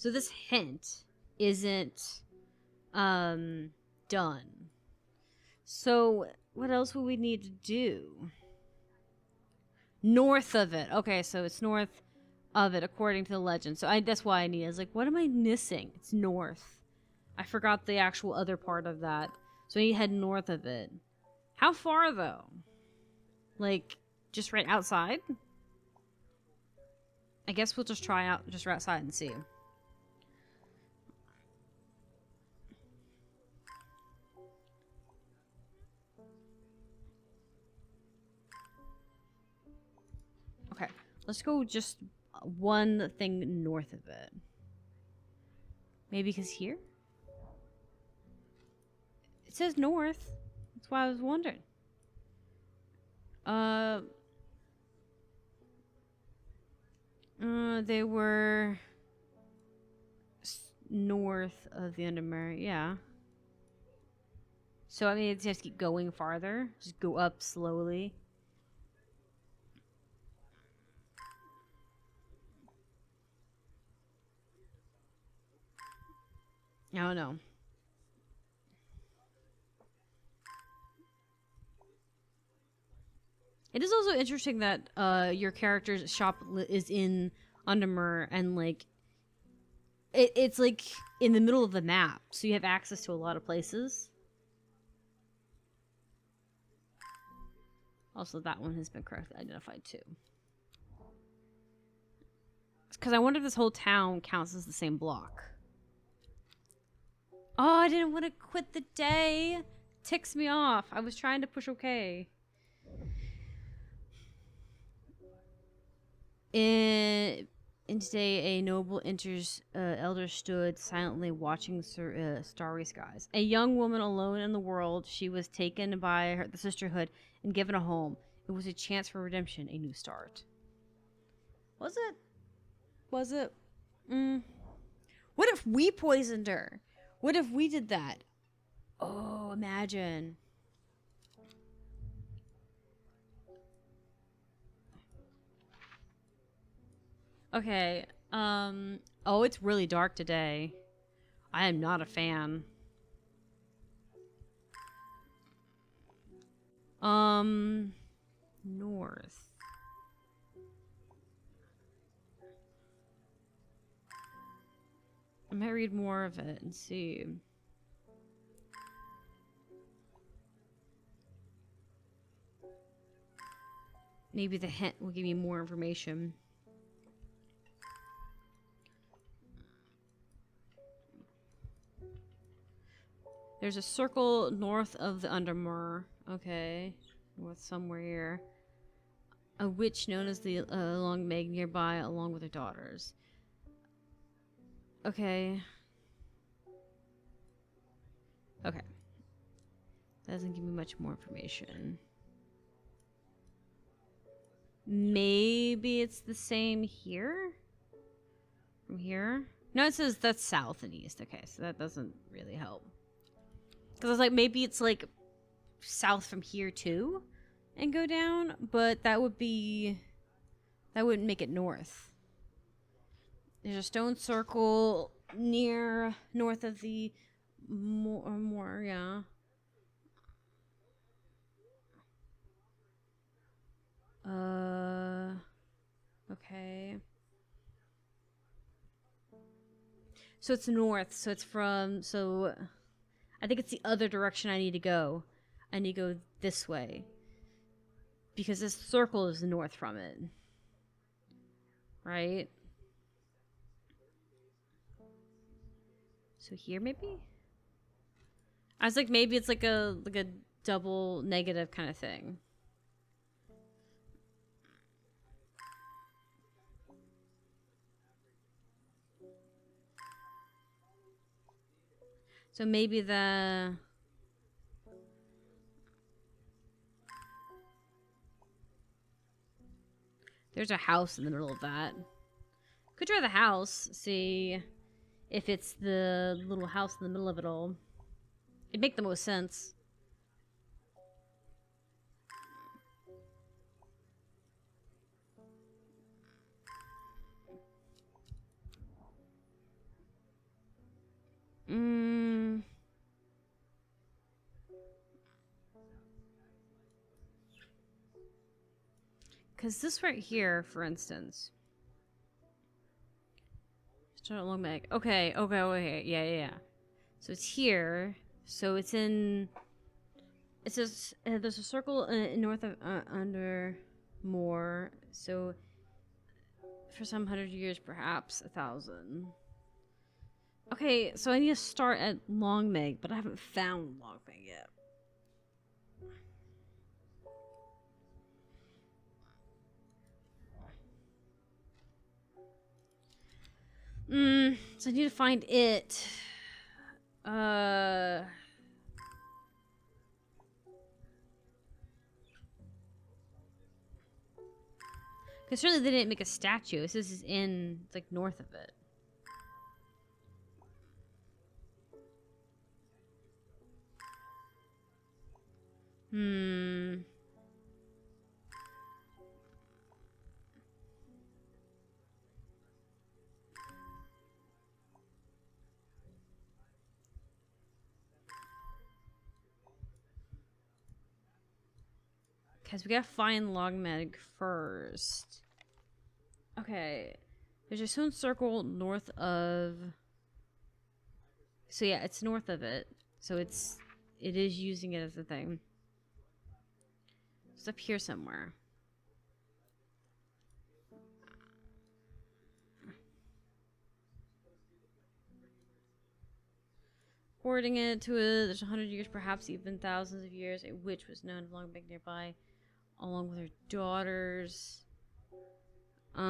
So this hint isn't done. So what else would we need to do? North of it. Okay, so it's north of it according to the legend. So that's why I need it. I was like, what am I missing? It's north. I forgot the actual other part of that. So I need to head north of it. How far though? Like just right outside? I guess we'll just try out just right outside and see. Okay, let's go just one thing north of it. Maybe because here? It says north. That's why I was wondering. They were north of the Undermere, yeah. So I mean, it's just keep going farther. Just go up slowly. I don't know. It is also interesting that your character's shop is in Undermere and like it's like in the middle of the map, so you have access to a lot of places. Also, that one has been correctly identified too. Because I wonder if this whole town counts as the same block. Oh, I didn't want to quit the day. Ticks me off. I was trying to push OK. In today, a noble enters. Elder stood silently watching starry skies. A young woman alone in the world. She was taken by the sisterhood and given a home. It was a chance for redemption, a new start. Was it? Was it? What if we poisoned her? What if we did that? Oh, imagine. Okay. Oh, it's really dark today. I am not a fan. North. I might read more of it and see. Maybe the hint will give me more information. There's a circle north of the Undermere. Okay. North somewhere here. A witch known as the Long Meg nearby along with her daughters. Okay. Okay. That doesn't give me much more information. Maybe it's the same here? From here? No, it says that's south and east. Okay, so that doesn't really help. Because I was like, maybe it's like south from here too and go down, but that would be... that wouldn't make it north. There's a stone circle near north of the more, yeah. Okay. So it's north, so it's from, so I think it's the other direction I need to go. I need to go this way. Because this circle is north from it. Right? So here maybe? I was like, maybe it's like a double negative kind of thing. So maybe the... there's a house in the middle of that. Could try the house, see if it's the little house in the middle of it all. It'd make the most sense. Because this right here, for instance. Start at Long Meg. Okay, yeah. So it's here. So it's in. It says there's a circle north of Undermere. So for some 100 years, perhaps 1,000. Okay, so I need to start at Long Meg, but I haven't found Long Meg yet. So I need to find it. Because certainly they didn't make a statue. This is in, it's like north of it. Because we gotta find Logmeg first. Okay. There's a stone circle north of... So yeah, it's north of it. So it is using it as a thing. It's up here somewhere. Hoarding it to there's 100 years, perhaps even thousands of years. A witch was known of Logmeg nearby, along with her daughters. So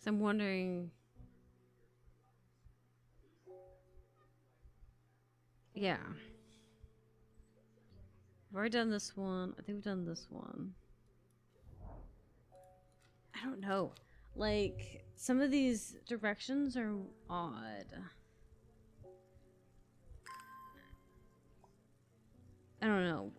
I'm wondering. Yeah. We've already done this one. I think we've done this one. I don't know. Like, some of these directions are odd. I don't know.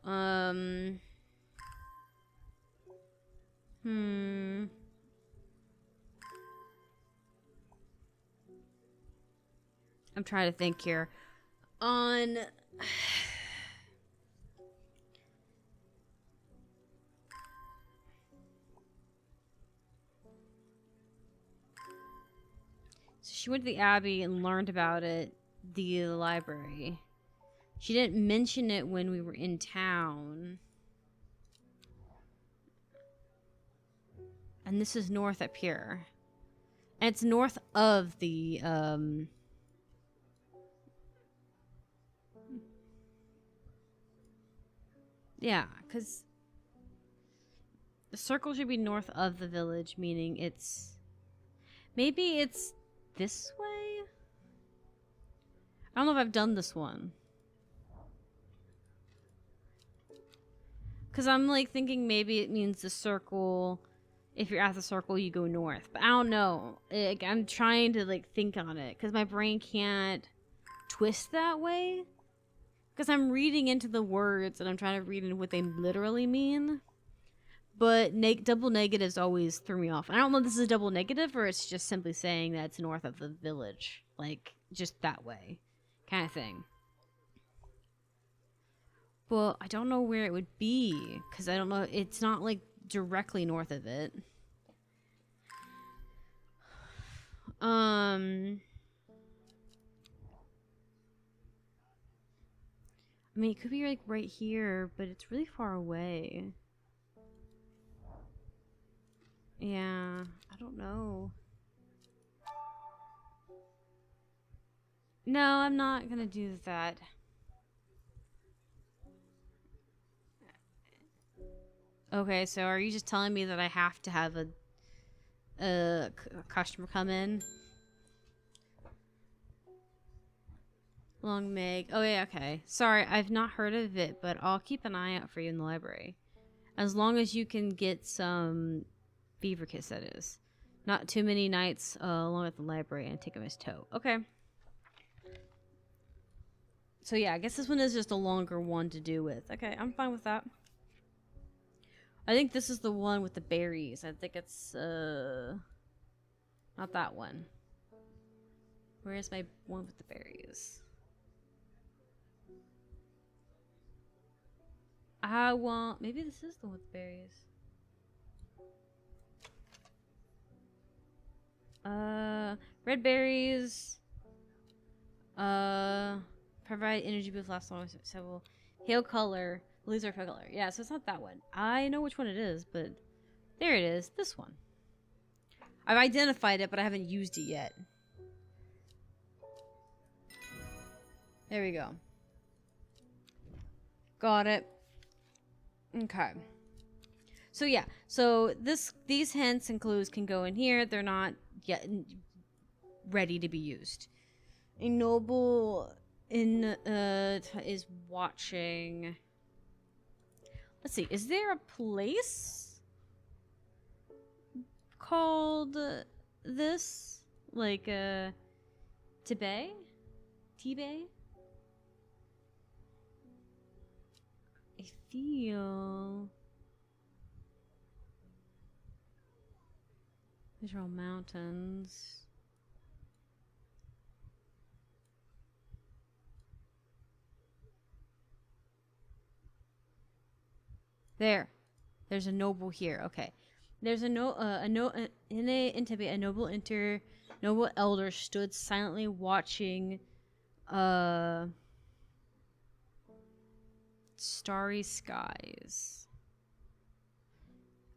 I'm trying to think here. On... So she went to the Abbey and learned about it, the library. She didn't mention it when we were in town. And this is north up here. And it's north of the, yeah, because the circle should be north of the village, meaning it's... Maybe it's this way? I don't know if I've done this one. Because I'm, like, thinking maybe it means the circle... If you're at the circle, you go north. But I don't know. I'm trying to, like, think on it. Because my brain can't twist that way. Because I'm reading into the words and I'm trying to read into what they literally mean. But double negatives always threw me off. And I don't know if this is a double negative or it's just simply saying that it's north of the village. Like, just that way. Kind of thing. Well, I don't know where it would be. Because I don't know. It's not, like, directly north of it. I mean, it could be like right here, but it's really far away. Yeah, I don't know. No, I'm not gonna do that. Okay, so are you just telling me that I have to have a customer come in? Long Meg. Oh, yeah, okay. Sorry, I've not heard of it, but I'll keep an eye out for you in the library. As long as you can get some beaver kiss, that is. Not too many nights along at the library and take him as tow. Okay. So, yeah, I guess this one is just a longer one to do with. Okay, I'm fine with that. I think this is the one with the berries. I think it's not that one. Where's my one with the berries? I want, maybe this is the one with the berries. Red berries. Provide energy boost last long. Several pale color. Leaves are pale color. Yeah, so it's not that one. I know which one it is, but there it is. This one. I've identified it, but I haven't used it yet. There we go. Got it. Okay. So yeah, so these hints and clues can go in here. They're not yet ready to be used. A noble is watching. Let's see. Is there a place called this? Like Tibet? Tibet? I feel these are all mountains. There's a noble here. Okay, there's in Tibet, a noble elder stood silently watching, starry skies.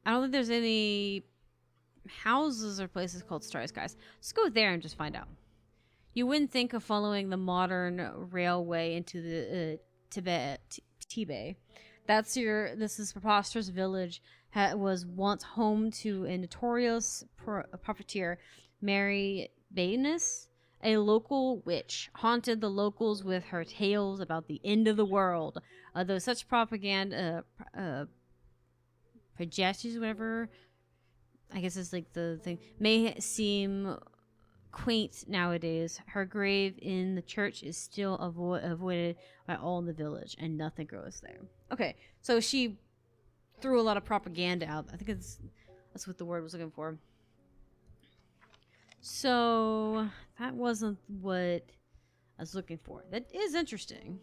I don't think there's any houses or places called starry skies. Let's go there and just find out. You wouldn't think of following the modern railway into the Tibet. This is preposterous village was once home to a notorious proprietor, Mary Bayness, a local witch, haunted the locals with her tales about the end of the world. Though such propaganda, projections, whatever, I guess it's like the thing, may seem quaint nowadays, her grave in the church is still avoided by all in the village, and nothing grows there. Okay, so she threw a lot of propaganda out. I think that's what the word was looking for. So that wasn't what I was looking for. That is interesting.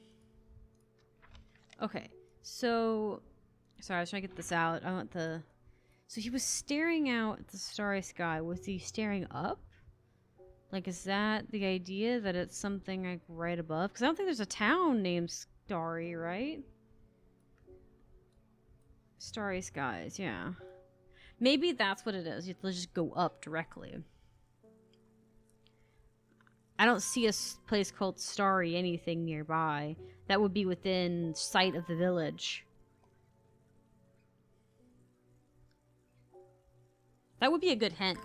Okay, so sorry, I was trying to get this out. I want the. So he was staring out at the starry sky. Was he staring up? Like, is that the idea that it's something like right above? Because I don't think there's a town named Starry, right? Starry skies, yeah. Maybe that's what it is. You have to just go up directly. I don't see a place called Starry anything nearby. That would be within sight of the village. That would be a good hint.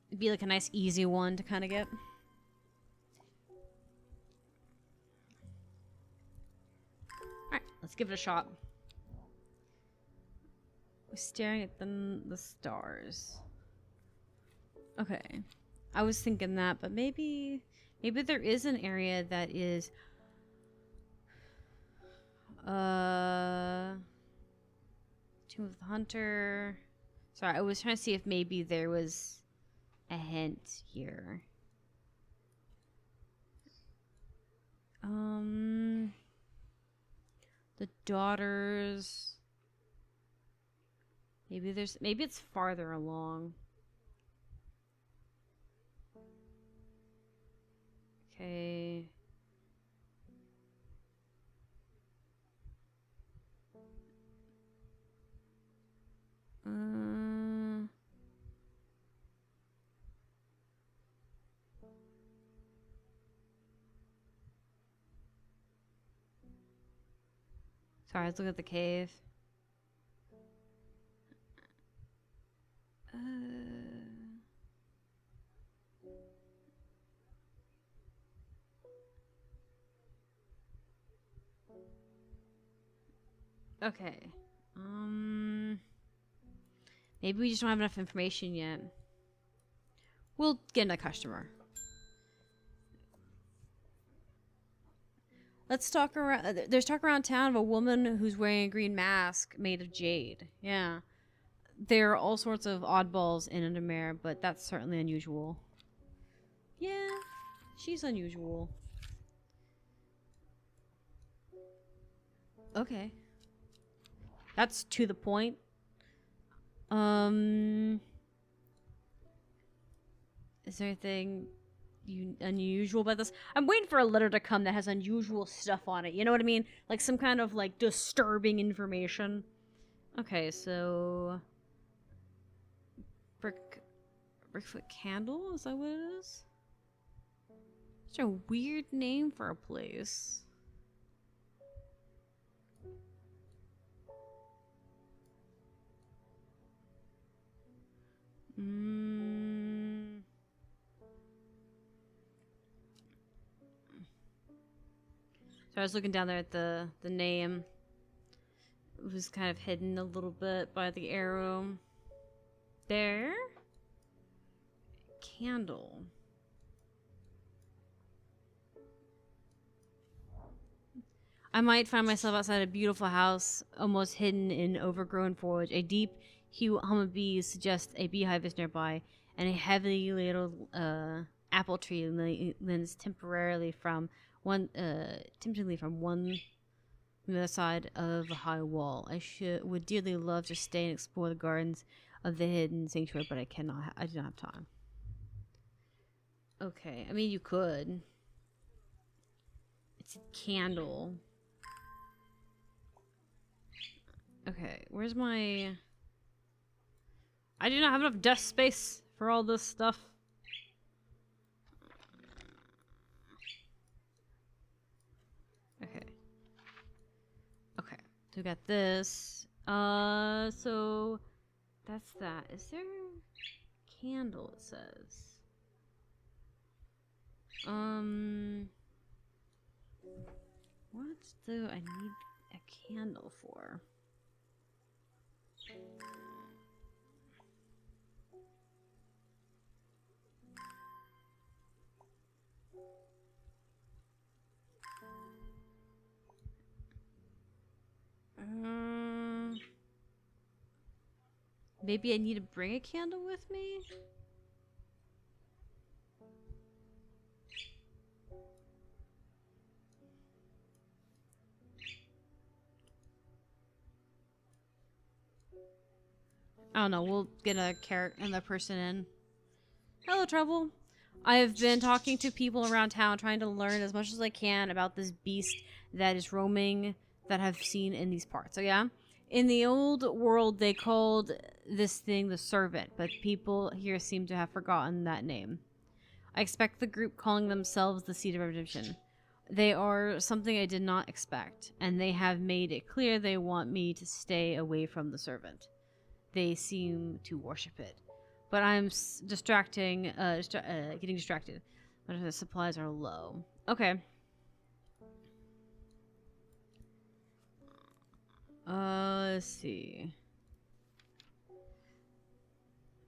It'd be like a nice easy one to kind of get. Alright, let's give it a shot. We're staring at the stars. Okay. I was thinking that, but maybe there is an area that is Tomb of the Hunter. Sorry, I was trying to see if maybe there was a hint here. The daughters. Maybe it's farther along. Okay. Sorry, let's look at the cave. Okay. Maybe we just don't have enough information yet. We'll get a customer. Let's talk around. There's talk around town of a woman who's wearing a green mask made of jade. Yeah. There are all sorts of oddballs in Undermere, but that's certainly unusual. Yeah, she's unusual. Okay. That's to the point. Is there anything unusual about this? I'm waiting for a letter to come that has unusual stuff on it. You know what I mean? Like some kind of like disturbing information. Okay, so brickfoot candle, is that what it is? Such a weird name for a place. So I was looking down there at the name. It was kind of hidden a little bit by the arrow. There. Candle. I might find myself outside a beautiful house, almost hidden in overgrown foliage. A deep hum of bees suggests a beehive is nearby, and a heavily ladled apple tree leans temptingly from one the other side of a high wall. Would dearly love to stay and explore the gardens of the hidden sanctuary, but I cannot. I do not have time. Okay, I mean you could. It's a candle. Okay, where's my... I do not have enough desk space for all this stuff. Okay. Okay, so we got this. So... That's that. Is there... Candle, it says. What do I need a candle for? Maybe I need to bring a candle with me? I don't know, we'll get another person in. Hello, Trouble. I have been talking to people around town, trying to learn as much as I can about this beast that is roaming, that I've seen in these parts. So yeah, in the old world, they called this thing the Servant, but people here seem to have forgotten that name. I expect the group calling themselves the Seed of Redemption. They are something I did not expect, and they have made it clear they want me to stay away from the Servant. They seem to worship it. But I'm getting distracted. But the supplies are low. Okay. Let's see.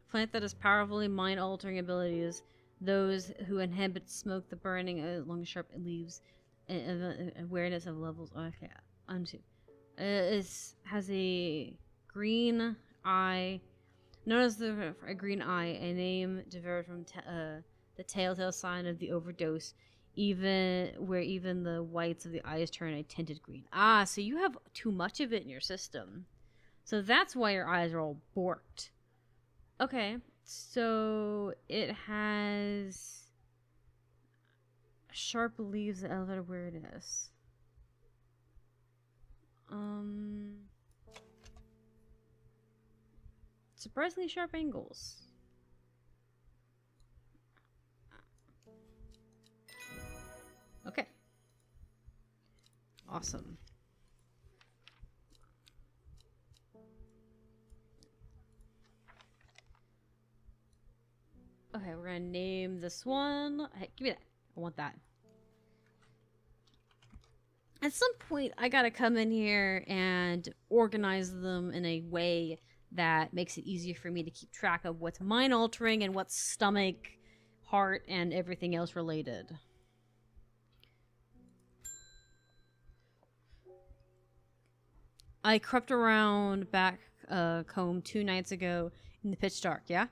Plant that has powerfully mind-altering abilities. Those who inhabit smoke the burning along sharp leaves. Awareness of levels. Okay. It has a green eye. Known as a green eye, a name derived from the telltale sign of the overdose, even the whites of the eyes turn a tinted green. Ah, so you have too much of it in your system. So that's why your eyes are all borked. Okay, so it has sharp leaves that elevate awareness. Surprisingly sharp angles. Okay. Awesome. Okay, we're gonna name this one. Hey, give me that. I want that. At some point, I gotta come in here and organize them in a way that makes it easier for me to keep track of what's mind altering and what's stomach, heart, and everything else related. I crept around back comb 2 nights ago in the pitch dark. Yeah,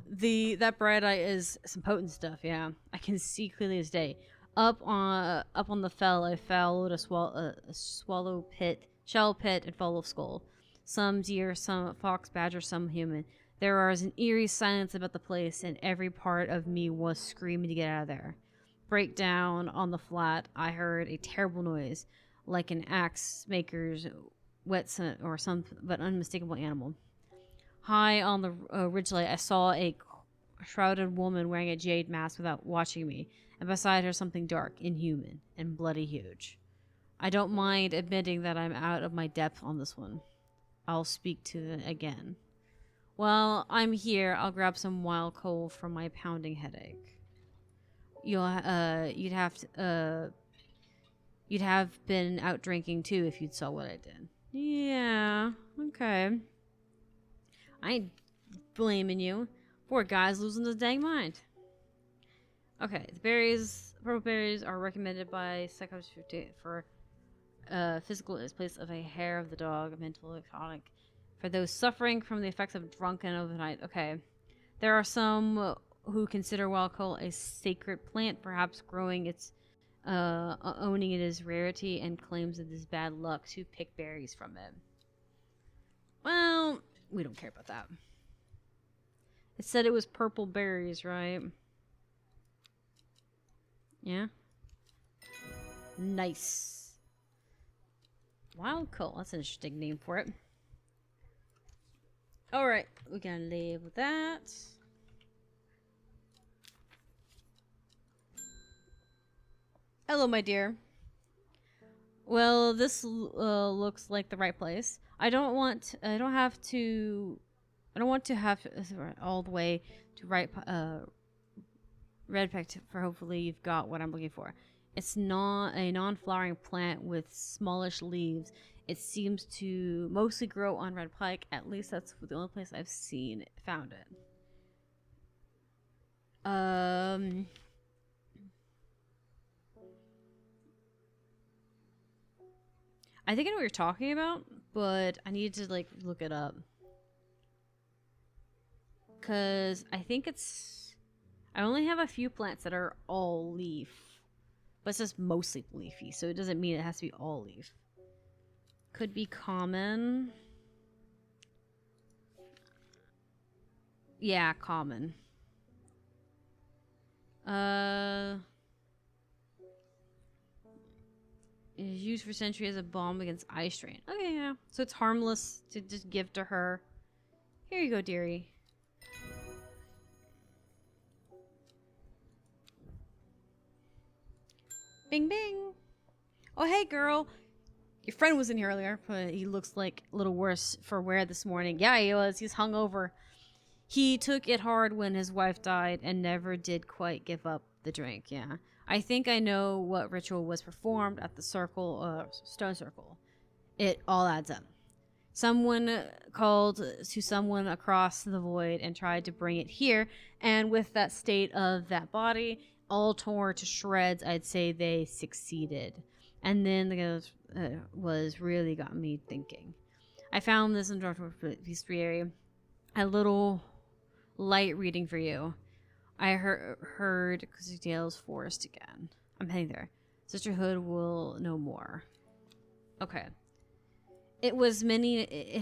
that bread is some potent stuff. Yeah, I can see clearly as day. Up on the fell, I followed a swallow pit, shell pit, and full of skull. Some deer, some fox, badger, some human. There was an eerie silence about the place, and every part of me was screaming to get out of there. Breakdown on the flat, I heard a terrible noise, like an axe maker's or some but unmistakable animal. High on the ridgeline, I saw a shrouded woman wearing a jade mask without watching me, and beside her something dark, inhuman, and bloody huge. I don't mind admitting that I'm out of my depth on this one. I'll speak to it again. Well, I'm here. I'll grab some wild coal for my pounding headache. You'd have been out drinking too if you'd saw what I did. Yeah, okay. I ain't blaming you. Poor guy's losing his dang mind. Okay, purple berries are recommended by psychologists for physical in place of a hair of the dog, mental, tonic. For those suffering from the effects of drunken overnight. Okay. There are some who consider wild coal a sacred plant, perhaps owning it as rarity, and claims it is bad luck to pick berries from it. Well, we don't care about that. It said it was purple berries, right? Yeah. Nice. Wild coal. That's an interesting name for it. Alright, we can label that. Hello, my dear. Well, this looks like the right place. I don't want to have all the way to Redpact for hopefully you've got what I'm looking for. It's not a non-flowering plant with smallish leaves. It seems to mostly grow on red pike. At least that's the only place I've found it. I think I know what you're talking about, but I need to like look it up. Cause I think I only have a few plants that are all leaf. But it's just mostly leafy, so it doesn't mean it has to be all leaf. Could be common. Yeah, common. It is used for centuries as a balm against eye strain. Okay, yeah. So it's harmless to just give to her. Here you go, dearie. Bing, bing. Oh, hey, girl. Your friend was in here earlier, but he looks like a little worse for wear this morning. Yeah, he was. He's hungover. He took it hard when his wife died and never did quite give up the drink. Yeah. I think I know what ritual was performed at the stone circle. It all adds up. Someone called to someone across the void and tried to bring it here, and with that state of that body all torn to shreds, I'd say they succeeded. And then the ghost was really got me thinking. I found this in Dr. Bestiary. A little light reading for you. I heard Dale's forest again. I'm heading there. Sisterhood will know more. Okay. It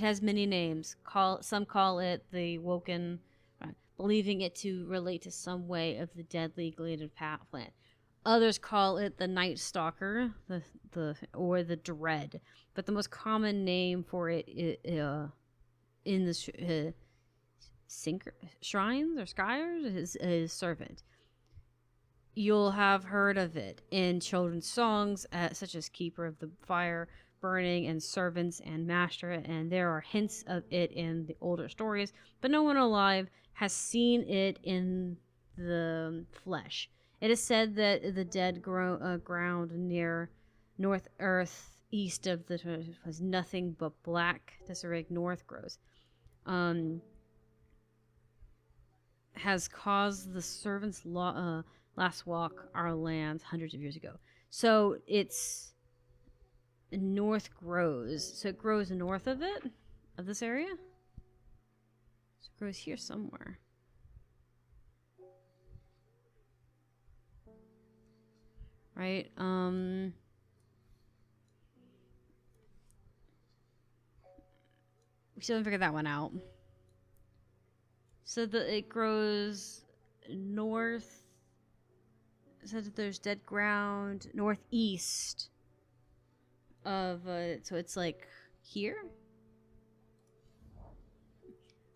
has many names. Some call it the Woken, believing it to relate to some way of the deadly glated plant. Others call it the Night Stalker, or the Dread. But the most common name for it in the shrines or skyres is servant. You'll have heard of it in children's songs, such as Keeper of the Fire, Burning, and Servants and Master, and there are hints of it in the older stories, but no one alive has seen it in the flesh. It is said that the dead ground near North Earth, east of the was nothing but black disarray north grows. Has caused the servants' last walk our lands hundreds of years ago. So it's north grows. So it grows north of it, of this area. So it grows here somewhere. Right? We still haven't figured that one out. So it grows north. So that there's dead ground northeast of so it's like here.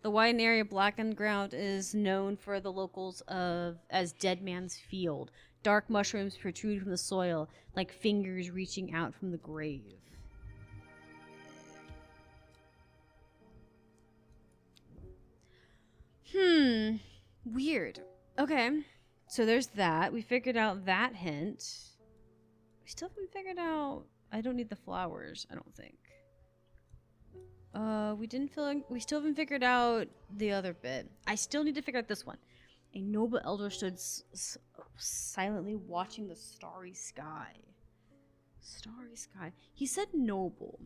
The wide area blackened ground is known for the locals as Dead Man's Field. Dark mushrooms protrude from the soil like fingers reaching out from the grave. Weird. Okay. So there's that. We figured out that hint. We still haven't figured out... I don't need the flowers, I don't think. We still haven't figured out the other bit. I still need to figure out this one. A noble elder stood silently watching the starry sky. Starry sky. He said noble.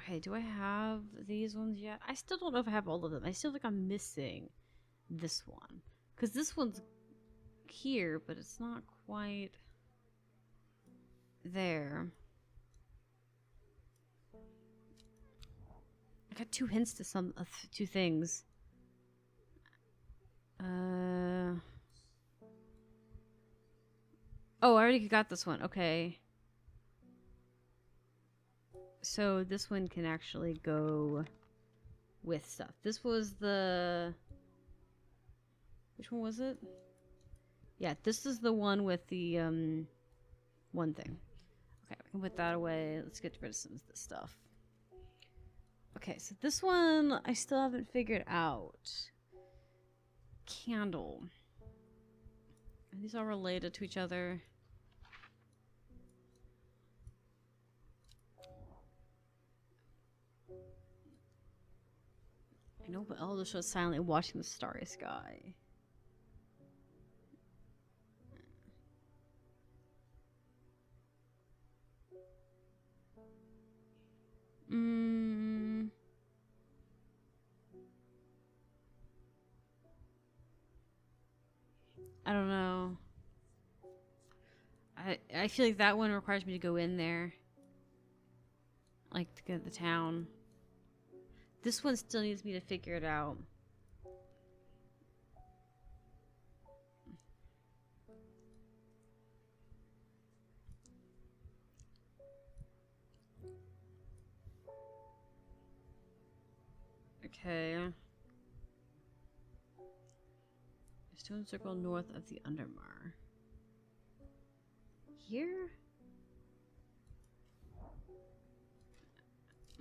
Okay, do I have these ones yet? I still don't know if I have all of them. I still think I'm missing this one. Because this one's here, but it's not quite there. I got two hints to two things. Oh, I already got this one. Okay. So this one can actually go with stuff. This was the... Which one was it? Yeah, this is the one with the one thing. Okay, we can put that away. Let's get rid of some of this stuff. Okay, so this one I still haven't figured out. Candle. Are these all related to each other? I know, but Elder was silently watching the starry sky. I don't know. I feel like that one requires me to go in there. Like, to get the town. This one still needs me to figure it out. Okay. Stone circle north of the Undermere. Here?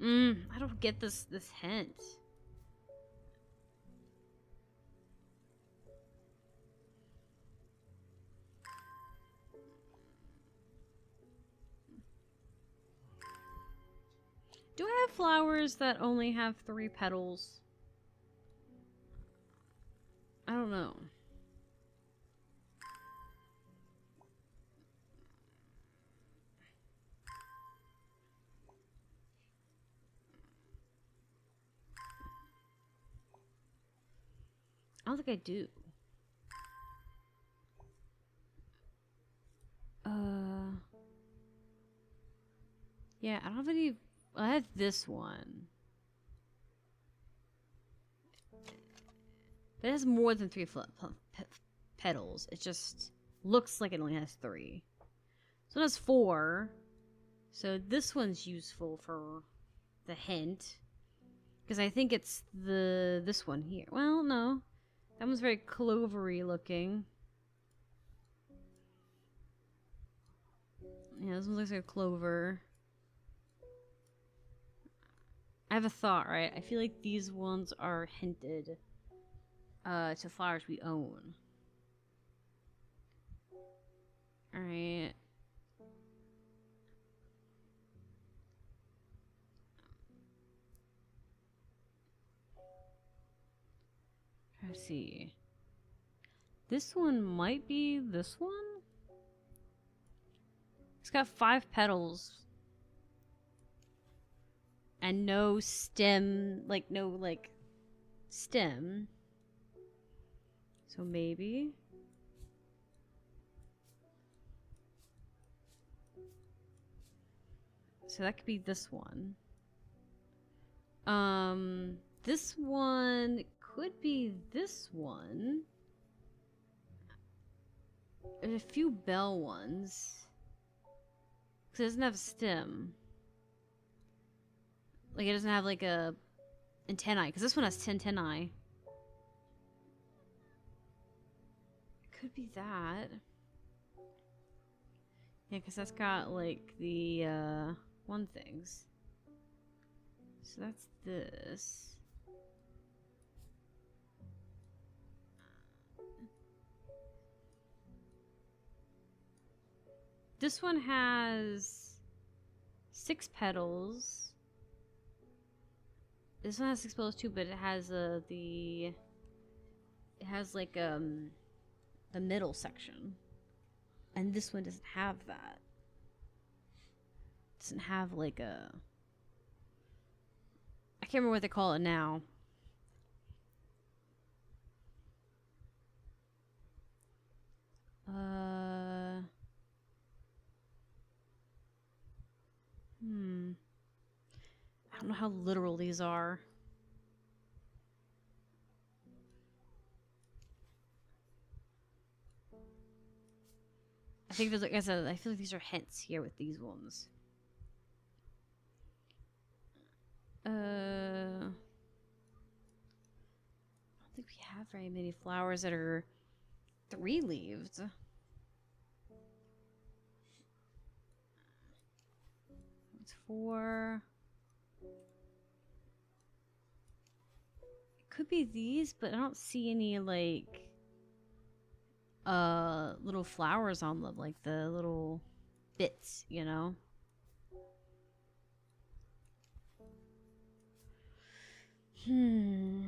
I don't get this hint. Do I have flowers that only have 3 petals? I don't know. I don't think I do. Yeah, I don't have any. I have this one. But it has more than 3 petals. It just looks like it only has 3. So it has 4. So this one's useful for the hint. Because I think it's this one here. Well, no. That one's very clovery looking. Yeah, this one looks like a clover. I have a thought, right? I feel like these ones are hinted to flowers we own. Alright. Let's see. This one might be this one? It's got 5 petals. And no stem, like, no, like, stem. So maybe. So that could be this one. This one could be this one. There's a few bell ones. Because it doesn't have a stem. Like, it doesn't have, like, a antennae. Because this one has 10 antennae. It could be that. Yeah, because that's got, like, the, one things. So that's this. This one has 6 petals. This one has 6 petals too, but it has it has like the middle section, and this one doesn't have that. It doesn't have like a. I can't remember what they call it now. I don't know how literal these are. I think there's, like I said, I feel like these are hints here with these ones. I don't think we have very many flowers that are 3-leaved. It's 4. It could be these, but I don't see any like little flowers on them, like the little bits, you know. Could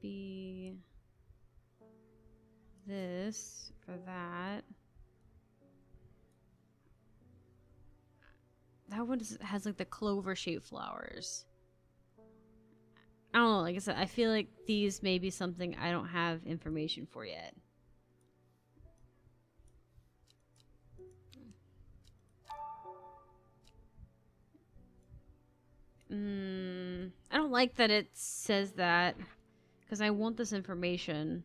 be this for that. That one has like the clover shaped flowers. I don't know, like I said, I feel like these may be something I don't have information for yet. I don't like that it says that, because I want this information.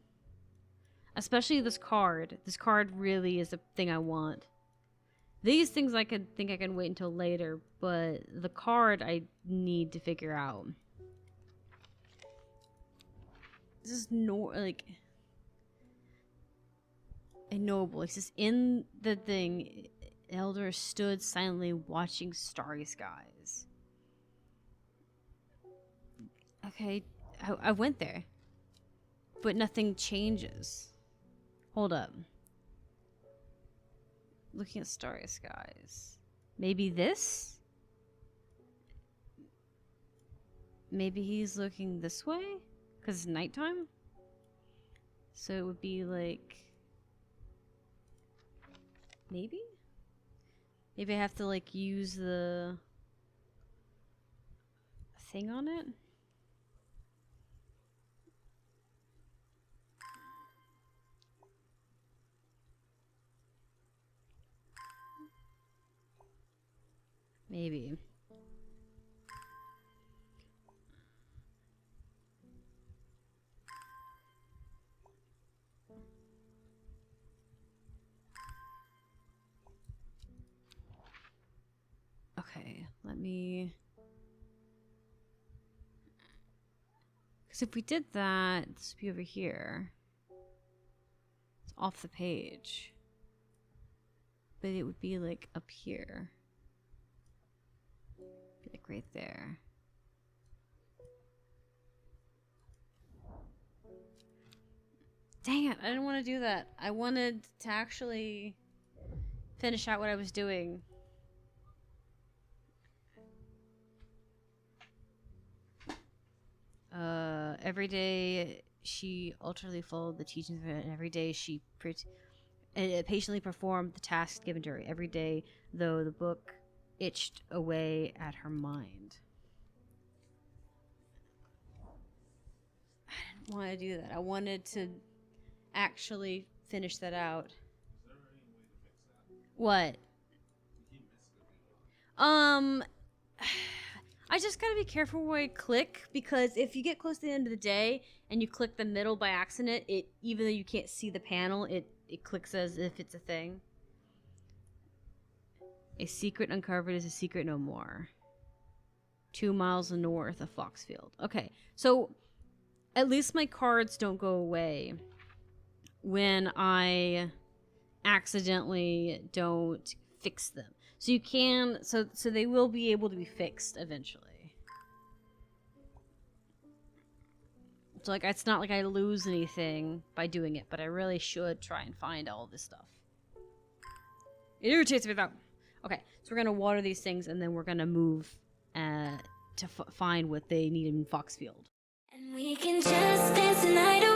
Especially this card. This card really is the thing I want. These things I could think I can wait until later, but the card I need to figure out. This is like a noble. It's just in the thing. Elder stood silently watching starry skies. Okay, I went there, but nothing changes. Hold up. Looking at starry skies. Maybe this? Maybe he's looking this way? Because it's nighttime? So it would be like... Maybe? Maybe I have to like use the thing on it? Maybe. Okay, let me... Because if we did that, this would be over here. off the page. But it would be like up here. Be like right there. Dang it, I didn't want to do that. I wanted to actually finish out what I was doing. Every day she ultimately followed the teachings of it, and every day she patiently performed the tasks given to her. Every day, though, the book itched away at her mind. I didn't want to do that. I wanted to actually finish that out. Is there any way to fix that? What? You keep missing it. I just gotta be careful where I click, because if you get close to the end of the day and you click the middle by accident, it, even though you can't see the panel, it clicks as if it's a thing. A secret uncovered is a secret no more. 2 miles north of Foxfield. Okay, so at least my cards don't go away when I accidentally don't fix them. So you can, so they will be able to be fixed eventually. So like, it's not like I lose anything by doing it, but I really should try and find all this stuff. It irritates me though. Okay, so we're gonna water these things, and then we're gonna move to find what they need in Foxfield. And we can just dance the night away.